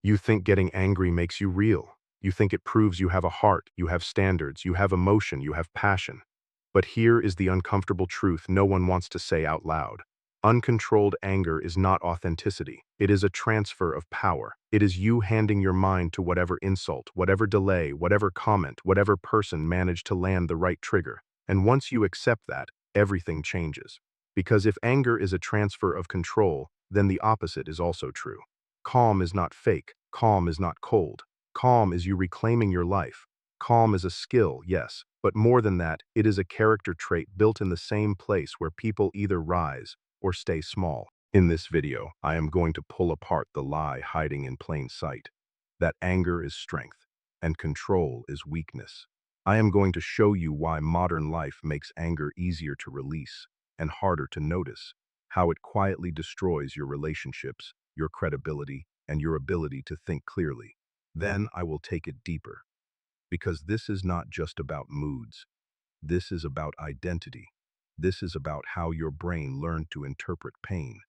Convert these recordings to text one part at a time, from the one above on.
You think getting angry makes you real. You think it proves you have a heart, you have standards, you have emotion, you have passion. But here is the uncomfortable truth no one wants to say out loud. Uncontrolled anger is not authenticity. It is a transfer of power. It is you handing your mind to whatever insult, whatever delay, whatever comment, whatever person managed to land the right trigger. And once you accept that, everything changes. Because if anger is a transfer of control, then the opposite is also true. Calm is not fake. Calm is not cold. Calm is you reclaiming your life. Calm is a skill, yes, but more than that, it is a character trait built in the same place where people either rise or stay small. In this video, I am going to pull apart the lie hiding in plain sight, that anger is strength and control is weakness. I am going to show you why modern life makes anger easier to release and harder to notice, how it quietly destroys your relationships, your credibility, and your ability to think clearly. Then I will take it deeper, because this is not just about moods. This is about identity. This is about how your brain learned to interpret pain.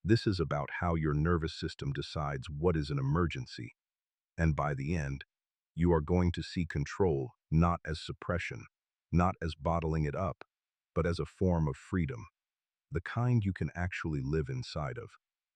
This is about how your nervous system decides what is an emergency. And by the end, you are going to see control not as suppression, not as bottling it up, but as a form of freedom, the kind you can actually live inside of.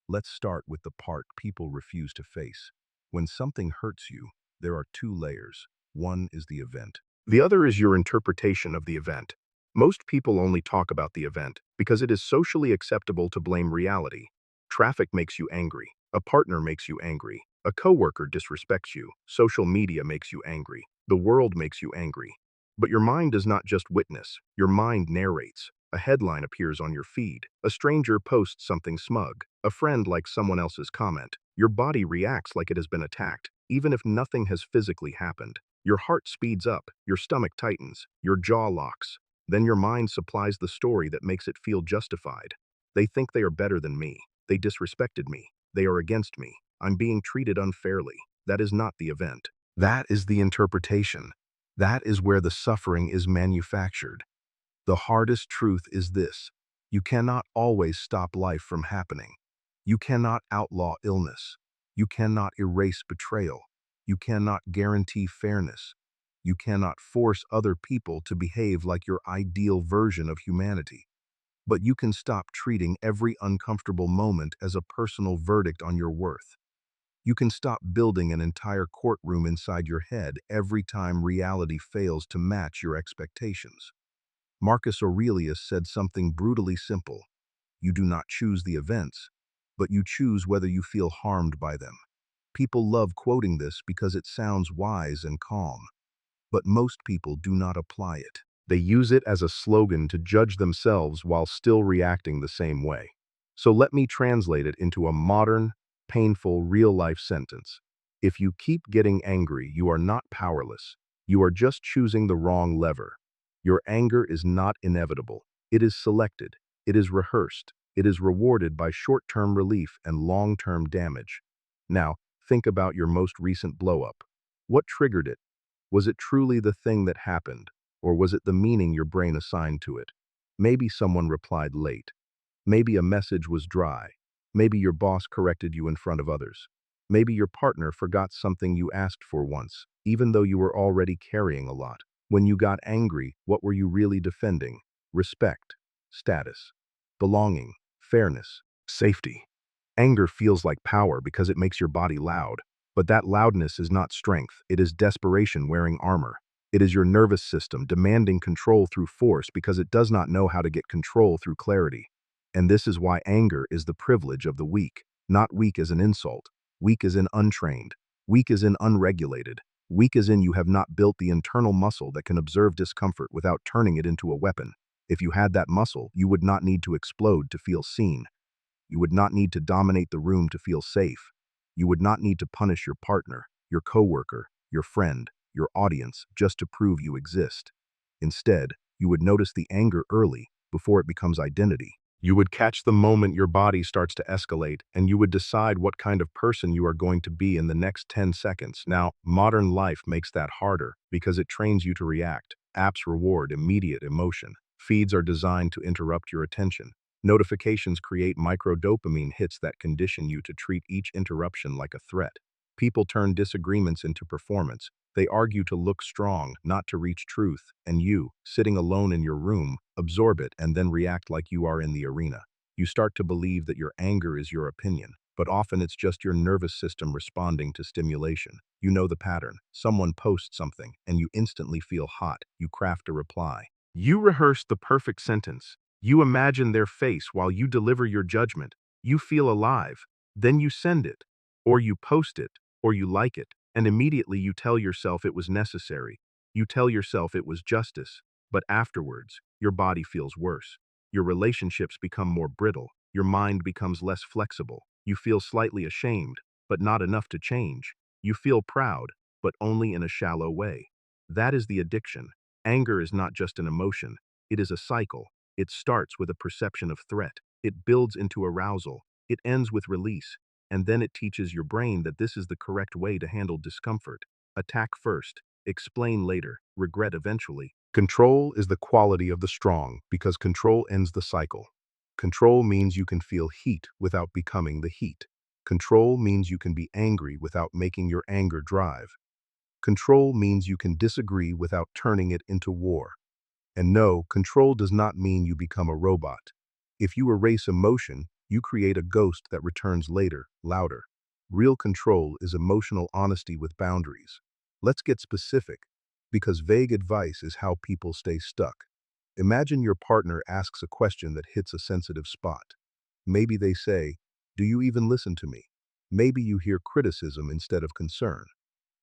Let's start with the part people refuse to face. When something hurts you, there are two layers. One is the event. The other is your interpretation of the event. Most people only talk about the event because it is socially acceptable to blame reality. Traffic makes you angry. A partner makes you angry. A coworker disrespects you. Social media makes you angry. The world makes you angry. But your mind does not just witness. Your mind narrates. A headline appears on your feed. A stranger posts something smug. A friend likes someone else's comment. Your body reacts like it has been attacked, even if nothing has physically happened. Your heart speeds up, your stomach tightens, your jaw locks. Then your mind supplies the story that makes it feel justified. They think they are better than me. They disrespected me. They are against me. I'm being treated unfairly. That is not the event. That is the interpretation. That is where the suffering is manufactured. The hardest truth is this: you cannot always stop life from happening. You cannot outlaw illness. You cannot erase betrayal. You cannot guarantee fairness. You cannot force other people to behave like your ideal version of humanity. But you can stop treating every uncomfortable moment as a personal verdict on your worth. You can stop building an entire courtroom inside your head every time reality fails to match your expectations. Marcus Aurelius said something brutally simple: you do not choose the events, but you choose whether you feel harmed by them. People love quoting this because it sounds wise and calm, but most people do not apply it. They use it as a slogan to judge themselves while still reacting the same way. So let me translate it into a modern, painful, real-life sentence. If you keep getting angry, you are not powerless. You are just choosing the wrong lever. Your anger is not inevitable. It is selected. It is rehearsed. It is rewarded by short-term relief and long-term damage. Now, think about your most recent blow-up. What triggered it? Was it truly the thing that happened, or was it the meaning your brain assigned to it? Maybe someone replied late. Maybe a message was dry. Maybe your boss corrected you in front of others. Maybe your partner forgot something you asked for once, even though you were already carrying a lot. When you got angry, what were you really defending? Respect, status, belonging, fairness, safety. Anger feels like power because it makes your body loud. But that loudness is not strength. It is desperation wearing armor. It is your nervous system demanding control through force because it does not know how to get control through clarity. And this is why anger is the privilege of the weak, not weak as an insult. Weak as in untrained. Weak as in unregulated. Weak as in you have not built the internal muscle that can observe discomfort without turning it into a weapon. If you had that muscle, you would not need to explode to feel seen. You would not need to dominate the room to feel safe. You would not need to punish your partner, your coworker, your friend, your audience just to prove you exist. Instead, you would notice the anger early, before it becomes identity. You would catch the moment your body starts to escalate, and you would decide what kind of person you are going to be in the next 10 seconds. Now, modern life makes that harder because it trains you to react. Apps reward immediate emotion. Feeds are designed to interrupt your attention. Notifications create microdopamine hits that condition you to treat each interruption like a threat. People turn disagreements into performance. They argue to look strong, not to reach truth, and you, sitting alone in your room, absorb it and then react like you are in the arena. You start to believe that your anger is your opinion, but often it's just your nervous system responding to stimulation. You know the pattern. Someone posts something, and you instantly feel hot. You craft a reply. You rehearse the perfect sentence. You imagine their face while you deliver your judgment. You feel alive. Then you send it, or you post it, or you like it, and immediately you tell yourself it was necessary. You tell yourself it was justice. But afterwards, your body feels worse. Your relationships become more brittle. Your mind becomes less flexible. You feel slightly ashamed, but not enough to change. You feel proud, but only in a shallow way. That is the addiction. Anger is not just an emotion. It is a cycle. It starts with a perception of threat. It builds into arousal. It ends with release. And then it teaches your brain that this is the correct way to handle discomfort. Attack first, explain later, regret eventually. Control is the quality of the strong because control ends the cycle. Control means you can feel heat without becoming the heat. Control means you can be angry without making your anger drive. Control means you can disagree without turning it into war. And no, control does not mean you become a robot. If you erase emotion, you create a ghost that returns later, louder. Real control is emotional honesty with boundaries. Let's get specific, because vague advice is how people stay stuck. Imagine your partner asks a question that hits a sensitive spot. Maybe they say, "Do you even listen to me?" Maybe you hear criticism instead of concern.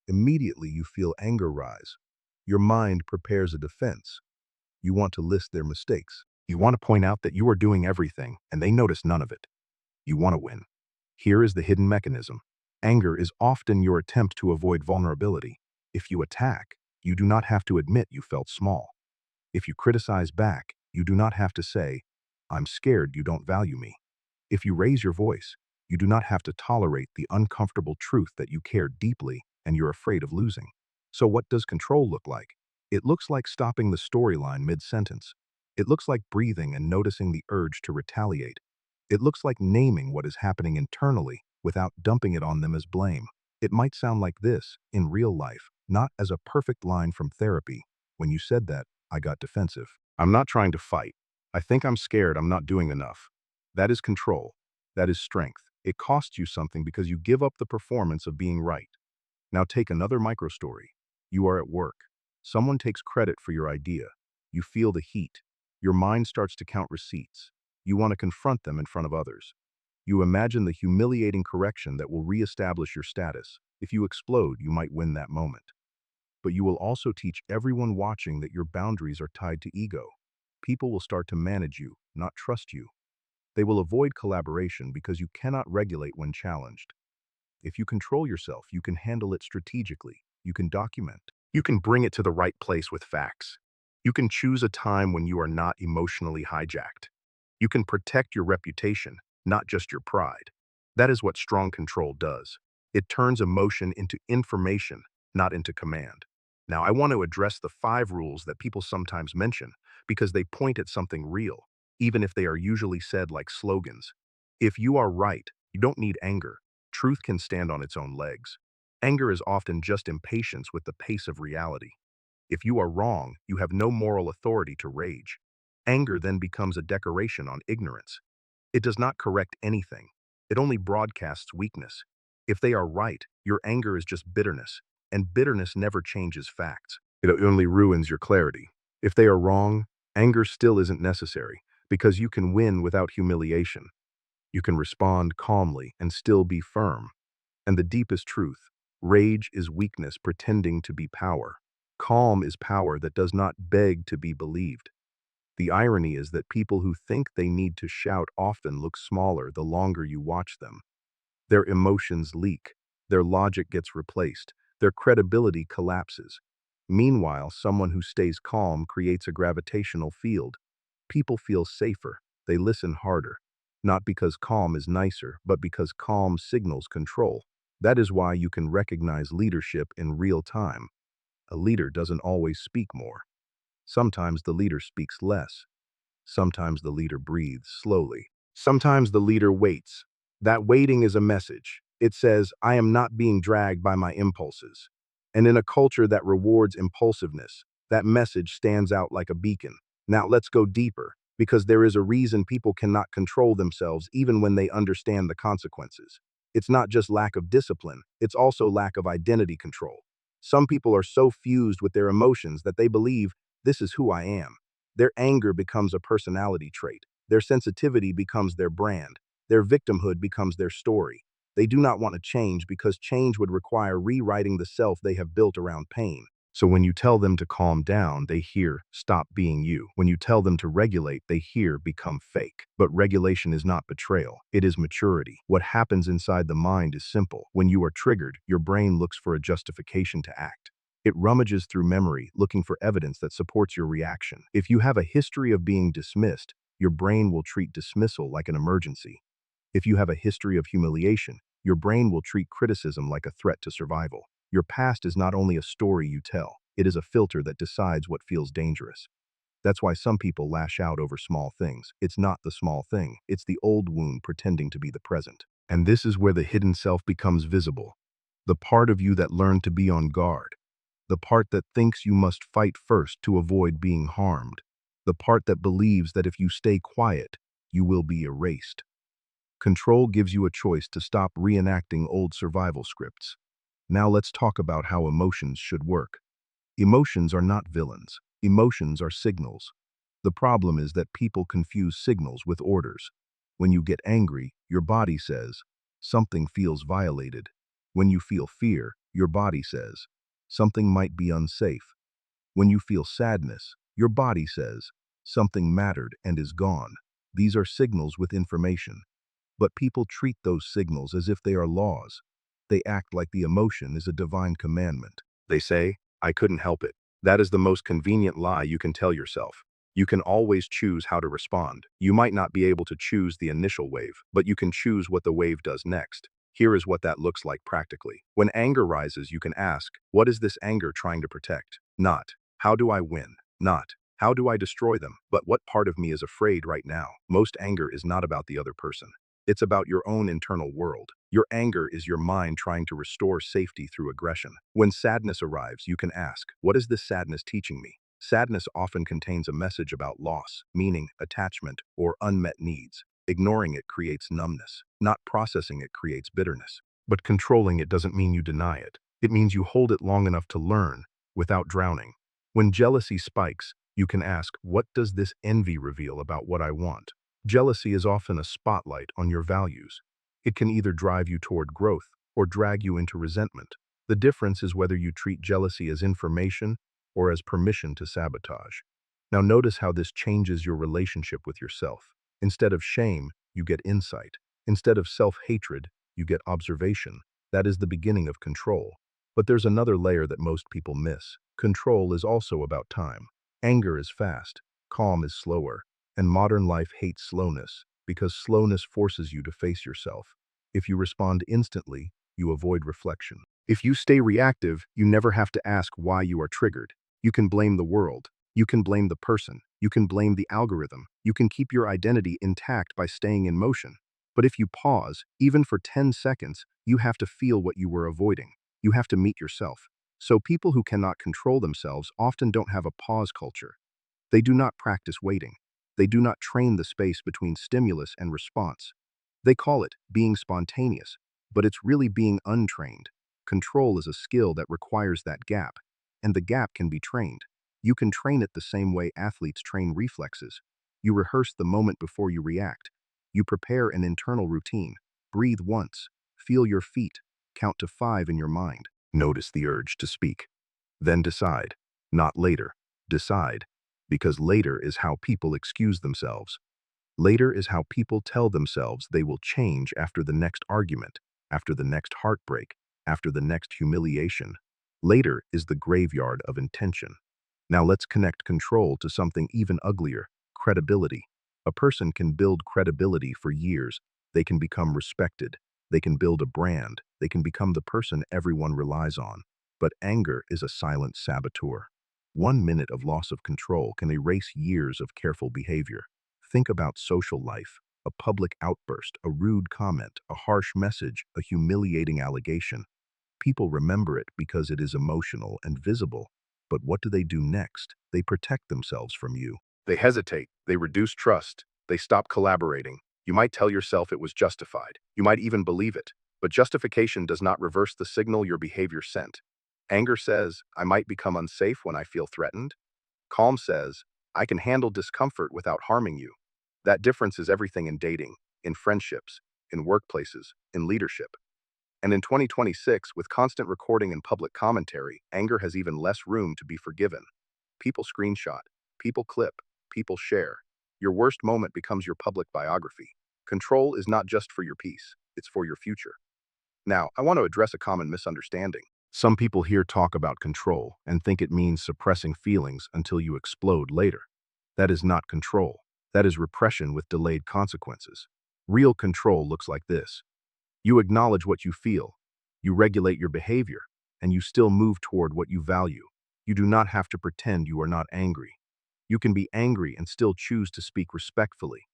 Immediately you feel anger rise. Your mind prepares a defense. You want to list their mistakes. You want to point out that you are doing everything, and they notice none of it. You want to win. Here is the hidden mechanism. Anger is often your attempt to avoid vulnerability. If you attack, you do not have to admit you felt small. If you criticize back, you do not have to say, "I'm scared you don't value me." If you raise your voice, you do not have to tolerate the uncomfortable truth that you care deeply and you're afraid of losing. So what does control look like? It looks like stopping the storyline mid-sentence. It looks like breathing and noticing the urge to retaliate. It looks like naming what is happening internally without dumping it on them as blame. It might sound like this in real life, not as a perfect line from therapy. When you said that, I got defensive. I'm not trying to fight. I think I'm scared I'm not doing enough. That is control. That is strength. It costs you something because you give up the performance of being right. Now take another microstory. You are at work. Someone takes credit for your idea. You feel the heat. Your mind starts to count receipts. You want to confront them in front of others. You imagine the humiliating correction that will reestablish your status. If you explode, you might win that moment. But you will also teach everyone watching that your boundaries are tied to ego. People will start to manage you, not trust you. They will avoid collaboration because you cannot regulate when challenged. If you control yourself, you can handle it strategically. You can document. You can bring it to the right place with facts. You can choose a time when you are not emotionally hijacked. You can protect your reputation, not just your pride. That is what strong control does. It turns emotion into information, not into command. Now, I want to address the 5 rules that people sometimes mention because they point at something real, even if they are usually said like slogans. If you are right, you don't need anger. Truth can stand on its own legs. Anger is often just impatience with the pace of reality. If you are wrong, you have no moral authority to rage. Anger then becomes a decoration on ignorance. It does not correct anything. It only broadcasts weakness. If they are right, your anger is just bitterness, and bitterness never changes facts. It only ruins your clarity. If they are wrong, anger still isn't necessary, because you can win without humiliation. You can respond calmly and still be firm. And the deepest truth, rage is weakness pretending to be power. Calm is power that does not beg to be believed. The irony is that people who think they need to shout often look smaller the longer you watch them. Their emotions leak, their logic gets replaced, their credibility collapses. Meanwhile, someone who stays calm creates a gravitational field. People feel safer, they listen harder. Not because calm is nicer, but because calm signals control. That is why you can recognize leadership in real time. A leader doesn't always speak more. Sometimes the leader speaks less. Sometimes the leader breathes slowly. Sometimes the leader waits. That waiting is a message. It says, I am not being dragged by my impulses. And in a culture that rewards impulsiveness, that message stands out like a beacon. Now let's go deeper, because there is a reason people cannot control themselves even when they understand the consequences. It's not just lack of discipline, it's also lack of identity control. Some people are so fused with their emotions that they believe, this is who I am. Their anger becomes a personality trait. Their sensitivity becomes their brand. Their victimhood becomes their story. They do not want to change because change would require rewriting the self they have built around pain. So when you tell them to calm down, they hear, stop being you. When you tell them to regulate, they hear, become fake. But regulation is not betrayal. It is maturity. What happens inside the mind is simple. When you are triggered, your brain looks for a justification to act. It rummages through memory, looking for evidence that supports your reaction. If you have a history of being dismissed, your brain will treat dismissal like an emergency. If you have a history of humiliation, your brain will treat criticism like a threat to survival. Your past is not only a story you tell, it is a filter that decides what feels dangerous. That's why some people lash out over small things. It's not the small thing, it's the old wound pretending to be the present. And this is where the hidden self becomes visible. The part of you that learned to be on guard. The part that thinks you must fight first to avoid being harmed. The part that believes that if you stay quiet, you will be erased. Control gives you a choice to stop reenacting old survival scripts. Now let's talk about how emotions should work. Emotions are not villains. Emotions are signals. The problem is that people confuse signals with orders. When you get angry, your body says, something feels violated. When you feel fear, your body says, something might be unsafe. When you feel sadness, your body says, something mattered and is gone. These are signals with information. But people treat those signals as if they are laws. They act like the emotion is a divine commandment. They say, I couldn't help it. That is the most convenient lie you can tell yourself. You can always choose how to respond. You might not be able to choose the initial wave, but you can choose what the wave does next. Here is what that looks like practically. When anger rises, you can ask, what is this anger trying to protect? Not, how do I win? Not, how do I destroy them? But what part of me is afraid right now? Most anger is not about the other person. It's about your own internal world. Your anger is your mind trying to restore safety through aggression. When sadness arrives, you can ask, what is this sadness teaching me? Sadness often contains a message about loss, meaning, attachment, or unmet needs. Ignoring it creates numbness. Not processing it creates bitterness. But controlling it doesn't mean you deny it. It means you hold it long enough to learn, without drowning. When jealousy spikes, you can ask, what does this envy reveal about what I want? Jealousy is often a spotlight on your values. It can either drive you toward growth or drag you into resentment. The difference is whether you treat jealousy as information or as permission to sabotage. Now notice how this changes your relationship with yourself. Instead of shame, you get insight. Instead of self-hatred, you get observation. That is the beginning of control. But there's another layer that most people miss. Control is also about time. Anger is fast. Calm is slower. And modern life hates slowness, because slowness forces you to face yourself. If you respond instantly, you avoid reflection. If you stay reactive, you never have to ask why you are triggered. You can blame the world. You can blame the person. You can blame the algorithm. You can keep your identity intact by staying in motion. But if you pause, even for 10 seconds, you have to feel what you were avoiding. You have to meet yourself. So people who cannot control themselves often don't have a pause culture. They do not practice waiting. They do not train the space between stimulus and response. They call it being spontaneous, but it's really being untrained. Control is a skill that requires that gap, and the gap can be trained. You can train it the same way athletes train reflexes. You rehearse the moment before you react. You prepare an internal routine. Breathe once. Feel your feet. Count to 5 in your mind. Notice the urge to speak. Then decide. Not later. Decide. Because later is how people excuse themselves. Later is how people tell themselves they will change after the next argument, after the next heartbreak, after the next humiliation. Later is the graveyard of intention. Now let's connect control to something even uglier, credibility. A person can build credibility for years. They can become respected. They can build a brand. They can become the person everyone relies on. But anger is a silent saboteur. 1 minute of loss of control can erase years of careful behavior. Think about social life. A public outburst, a rude comment, a harsh message, a humiliating allegation. People remember it because it is emotional and visible. But what do they do next? They protect themselves from you. They hesitate. They reduce trust. They stop collaborating. You might tell yourself it was justified. You might even believe it. But justification does not reverse the signal your behavior sent. Anger says, I might become unsafe when I feel threatened. Calm says, I can handle discomfort without harming you. That difference is everything in dating, in friendships, in workplaces, in leadership. And in 2026, with constant recording and public commentary, anger has even less room to be forgiven. People screenshot, people clip, people share. Your worst moment becomes your public biography. Control is not just for your peace, it's for your future. Now, I want to address a common misunderstanding. Some people here talk about control and think it means suppressing feelings until you explode later. That is not control. That is repression with delayed consequences. Real control looks like this. You acknowledge what you feel, you regulate your behavior, and you still move toward what you value. You do not have to pretend you are not angry. You can be angry and still choose to speak respectfully.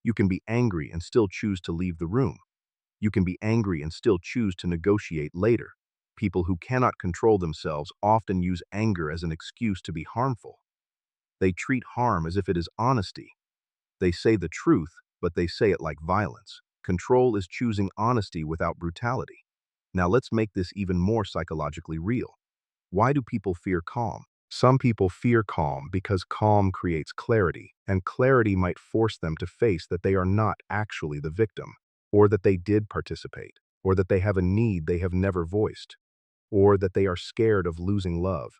You can be angry and still choose to leave the room. You can be angry and still choose to negotiate later. People who cannot control themselves often use anger as an excuse to be harmful. They treat harm as if it is honesty. They say the truth, but they say it like violence. Control is choosing honesty without brutality. Now let's make this even more psychologically real. Why do people fear calm? Some people fear calm because calm creates clarity, and clarity might force them to face that they are not actually the victim, or that they did participate, or that they have a need they have never voiced, or that they are scared of losing love.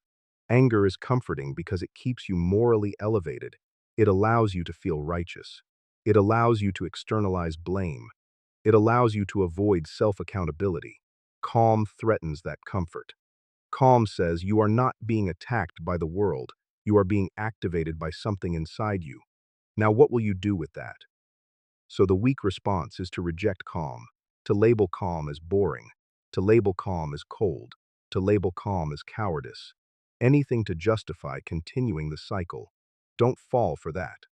Anger is comforting because it keeps you morally elevated. It allows you to feel righteous. It allows you to externalize blame. It allows you to avoid self-accountability. Calm threatens that comfort. Calm says you are not being attacked by the world. You are being activated by something inside you. Now, what will you do with that? So the weak response is to reject calm, to label calm as boring, to label calm as cold, to label calm as cowardice. Anything to justify continuing the cycle. Don't fall for that.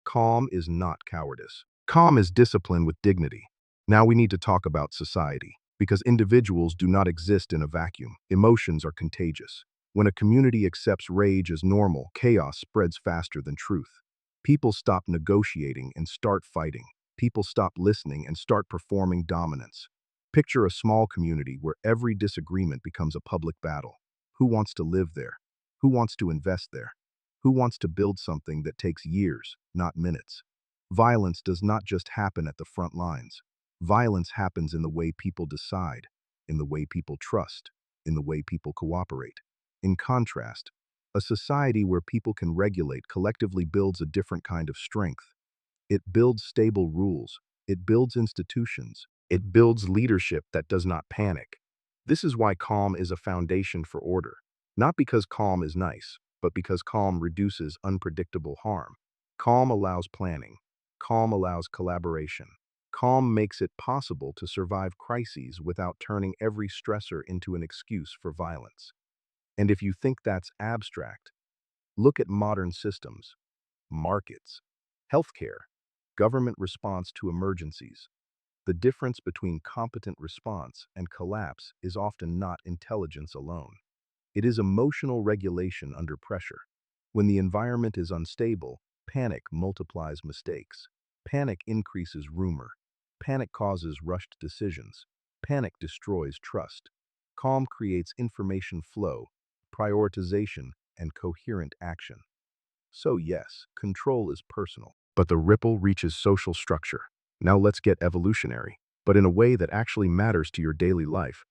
Calm is not cowardice. Calm is discipline with dignity. Now we need to talk about society, because individuals do not exist in a vacuum. Emotions are contagious. When a community accepts rage as normal, chaos spreads faster than truth. People stop negotiating and start fighting. People stop listening and start performing dominance. Picture a small community where every disagreement becomes a public battle. Who wants to live there? Who wants to invest there? Who wants to build something that takes years, not minutes? Violence does not just happen at the front lines. Violence happens in the way people decide, in the way people trust, in the way people cooperate. In contrast, a society where people can regulate collectively builds a different kind of strength. It builds stable rules. It builds institutions. It builds leadership that does not panic. This is why calm is a foundation for order. Not because calm is nice, but because calm reduces unpredictable harm. Calm allows planning. Calm allows collaboration. Calm makes it possible to survive crises without turning every stressor into an excuse for violence. And if you think that's abstract, look at modern systems, markets, healthcare, government response to emergencies. The difference between competent response and collapse is often not intelligence alone. It is emotional regulation under pressure. When the environment is unstable, panic multiplies mistakes. Panic increases rumor. Panic causes rushed decisions. Panic destroys trust. Calm creates information flow, prioritization, and coherent action. So yes, control is personal, but the ripple reaches social structure. Now let's get evolutionary, but in a way that actually matters to your daily life.